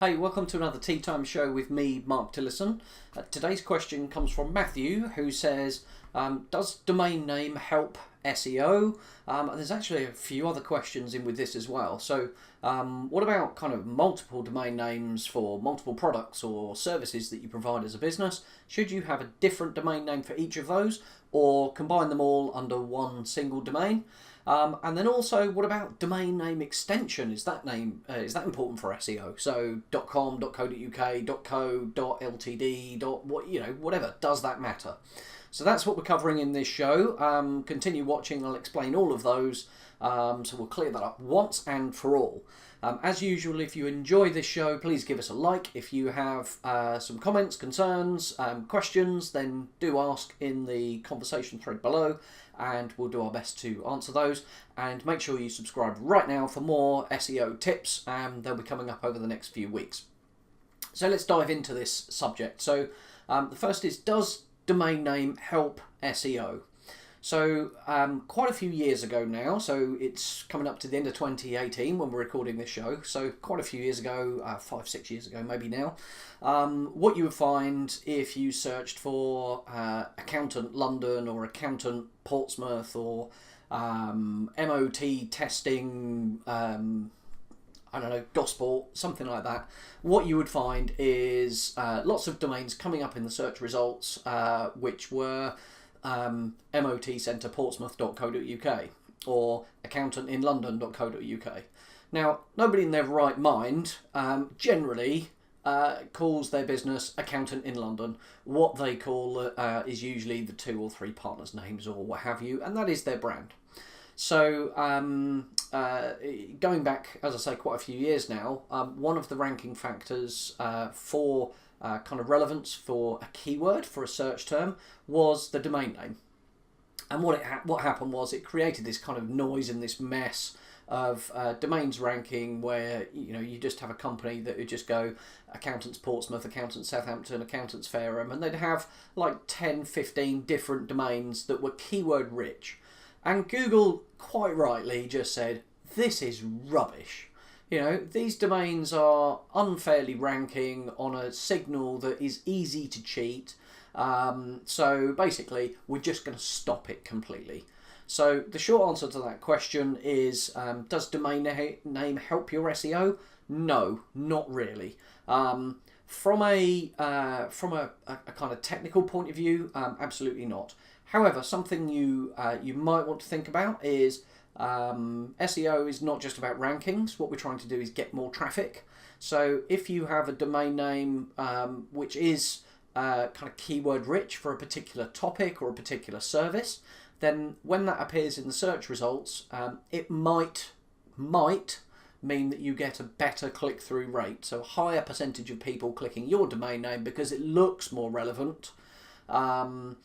Hey, welcome to another Tea Time show with me, Mark Tillison. Today's question comes from Matthew, who says, does domain name help SEO? And there's actually a few other questions in with this as well. So what about kind of multiple domain names for multiple products or services that you provide as a business? Should you have a different domain name for each of those, or combine them all under one single domain? And then also, what about domain name extension? Is that important for SEO? So .com, .co.uk, .co, .ltd, whatever. Does that matter? So that's what we're covering in this show. Continue watching. I'll explain all of those. So we'll clear that up once and for all. As usual, if you enjoy this show, please give us a like. If you have some comments, concerns, questions, then do ask in the conversation thread below, and we'll do our best to answer those. And make sure you subscribe right now for more SEO tips, and they'll be coming up over the next few weeks. So let's dive into this subject. So the first is, does domain name help SEO? So quite a few years ago now, so it's coming up to the end of 2018 when we're recording this show, so quite a few years ago, 5-6 years ago maybe now, what you would find if you searched for accountant London or accountant Portsmouth or MOT testing, I don't know, Gosport, something like that, what you would find is lots of domains coming up in the search results which were MOT Centre Portsmouth.co.uk or accountantinlondon.co.uk. Now, nobody in their right mind generally calls their business Accountant in London. What they call is usually the 2 or 3 partners' names or what have you, and that is their brand. So going back, as I say, quite a few years now, one of the ranking factors for kind of relevance for a keyword, for a search term, was the domain name. And what happened was it created this kind of noise and this mess of domains ranking where you just have a company that would just go Accountants Portsmouth, Accountants Southampton, Accountants Fareham, and they'd have like 10, 15 different domains that were keyword rich. And Google quite rightly just said, this is rubbish. These domains are unfairly ranking on a signal that is easy to cheat. So basically, we're just going to stop it completely. So the short answer to that question is, does domain name help your SEO? No, not really. From a kind of technical point of view, absolutely not. However, something you might want to think about is SEO is not just about rankings. What we're trying to do is get more traffic. So if you have a domain name which is kind of keyword rich for a particular topic or a particular service, then when that appears in the search results, it might mean that you get a better click-through rate. So a higher percentage of people clicking your domain name because it looks more relevant, and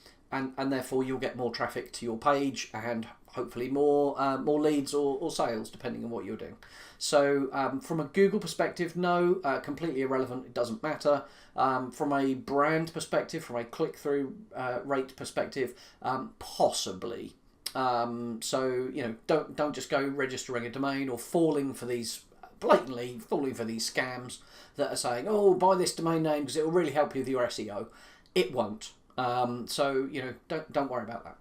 therefore you'll get more traffic to your page and hopefully more leads or sales, depending on what you're doing. So from a Google perspective, no, completely irrelevant. It doesn't matter. From a brand perspective, from a click-through rate perspective, possibly. So don't just go registering a domain or blatantly falling for these scams that are saying, oh, buy this domain name because it will really help you with your SEO. It won't. So don't worry about that.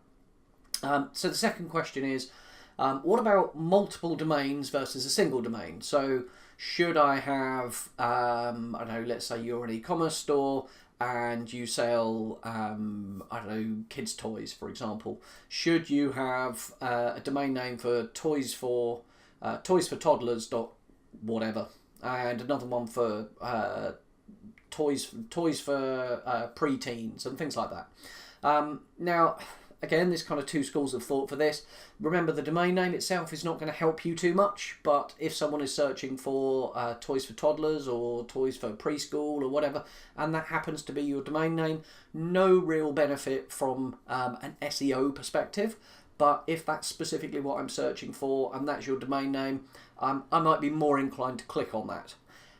So the second question is, what about multiple domains versus a single domain? So should I have, I don't know, let's say you're an e-commerce store and you sell, I don't know, kids' toys, for example. Should you have a domain name for toys for toddlers dot whatever, and another one for toys for pre-teens and things like that? Now, again, there's kind of 2 schools of thought for this. Remember, the domain name itself is not going to help you too much, but if someone is searching for toys for toddlers or toys for preschool or whatever, and that happens to be your domain name, no real benefit from an SEO perspective. But if that's specifically what I'm searching for and that's your domain name, I might be more inclined to click on that.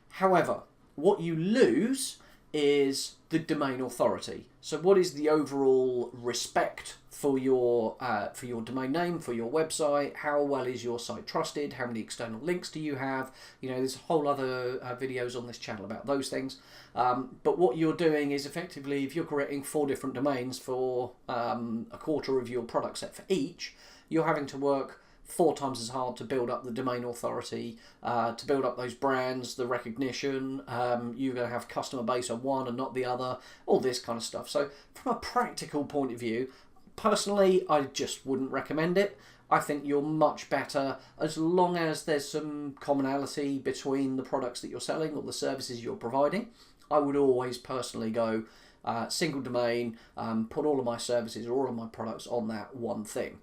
However, what you lose is the domain authority. So what is the overall respect for your domain name, for your website? How well is your site trusted? How many external links do you have? You know, there's a whole other videos on this channel about those things. But what you're doing is effectively, if you're creating 4 different domains for a quarter of your product set for each, you're having to work 4 times as hard to build up the domain authority, to build up those brands, the recognition. You're going to have customer base on one and not the other, all this kind of stuff. So from a practical point of view, personally, I just wouldn't recommend it. I think you're much better as long as there's some commonality between the products that you're selling or the services you're providing. I would always personally go single domain, put all of my services or all of my products on that one thing.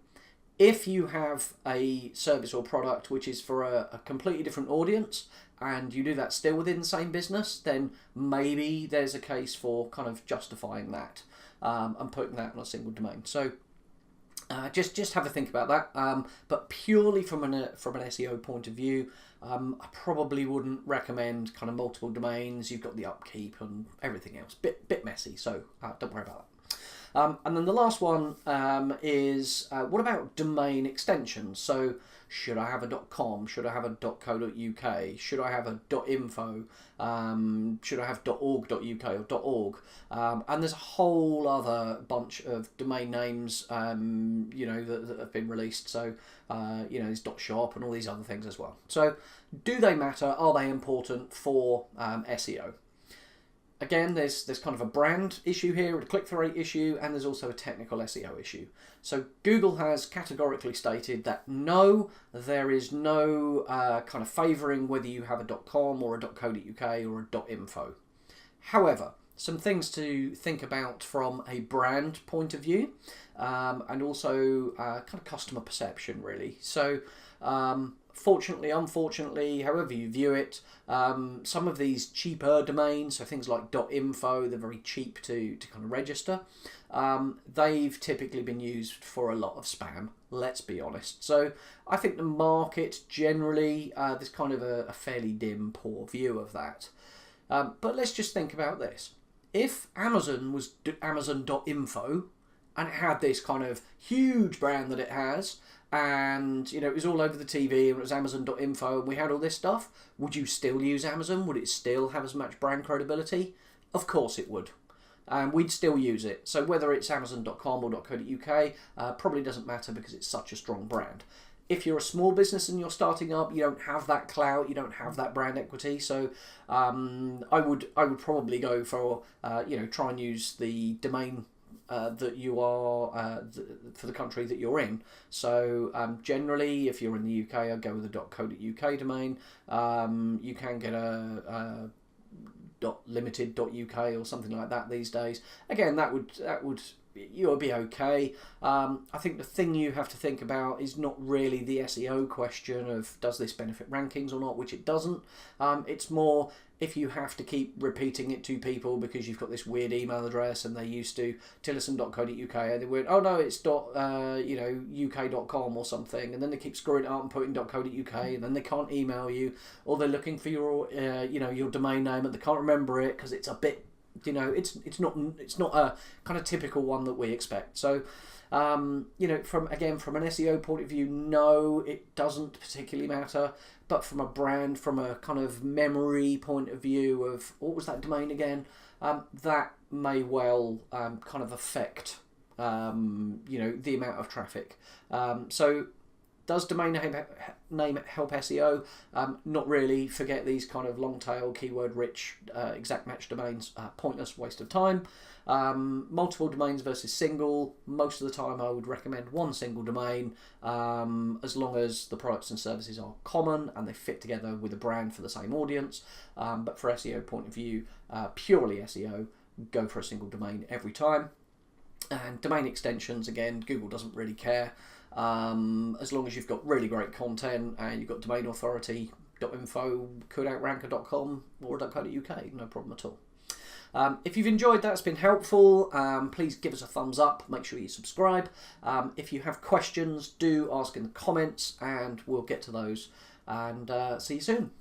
If you have a service or product which is for a completely different audience and you do that still within the same business, then maybe there's a case for kind of justifying that and putting that on a single domain. So just have a think about that. But purely from an SEO point of view, I probably wouldn't recommend kind of multiple domains. You've got the upkeep and everything else. Bit messy, so don't worry about that. And then the last one is, what about domain extensions? So should I have a .com? Should I have a .co.uk? Should I have a .info? Should I have .org.uk or .org? And there's a whole other bunch of domain names, you know, that have been released. So, you know, there's .shop and all these other things as well. So do they matter? Are they important for SEO? Again, there's kind of a brand issue here, a click-through rate issue, and there's also a technical SEO issue. So Google has categorically stated that no, there is no kind of favouring whether you have a .com or a .co.uk or a .info. However, some things to think about from a brand point of view, and also kind of customer perception, really. So fortunately, unfortunately, however you view it, some of these cheaper domains, so things like .info, they're very cheap to kind of register. They've typically been used for a lot of spam, let's be honest. So I think the market generally, there's kind of a fairly dim, poor view of that. But let's just think about this. If Amazon was Amazon.info and it had this kind of huge brand that it has, and you know it was all over the TV and it was Amazon.info and we had all this stuff, would you still use Amazon? Would it still have as much brand credibility? Of course it would. We'd still use it. So whether it's Amazon.com or .co.uk probably doesn't matter because it's such a strong brand. If you're a small business and you're starting up, you don't have that clout, you don't have that brand equity. So I would probably go for you know, try and use the domain that you are for the country that you're in. So generally, if you're in the UK, I'd go with a .co.uk domain. You can get a .limited.uk or something like that these days. Again, that would you'll be okay. I think the thing you have to think about is not really the SEO question of does this benefit rankings or not, which it doesn't. It's more if you have to keep repeating it to people because you've got this weird email address and they're used to Tillison.co.uk and they went, oh no, it's you know, uk.com or something, and then they keep screwing it up and putting .co.uk and then they can't email you, or they're looking for your you know, your domain name and they can't remember it because it's a bit, you know, it's not a kind of typical one that we expect. So you know, from an SEO point of view, no, it doesn't particularly matter. But from a brand, from a kind of memory point of view of what was that domain again, that may well kind of affect you know, the amount of traffic. So does domain name help SEO? Not really. Forget these kind of long tail, keyword rich, exact match domains. Pointless, waste of time. Multiple domains versus single. Most of the time I would recommend one single domain, as long as the products and services are common and they fit together with a brand for the same audience. But for SEO point of view, purely SEO, go for a single domain every time. And domain extensions, again, Google doesn't really care. As long as you've got really great content and you've got domain authority, .info could outrank a .com or a .co.uk, no problem at all. If you've enjoyed that, it's been helpful, please give us a thumbs up, make sure you subscribe. If you have questions, do ask in the comments and we'll get to those, and see you soon.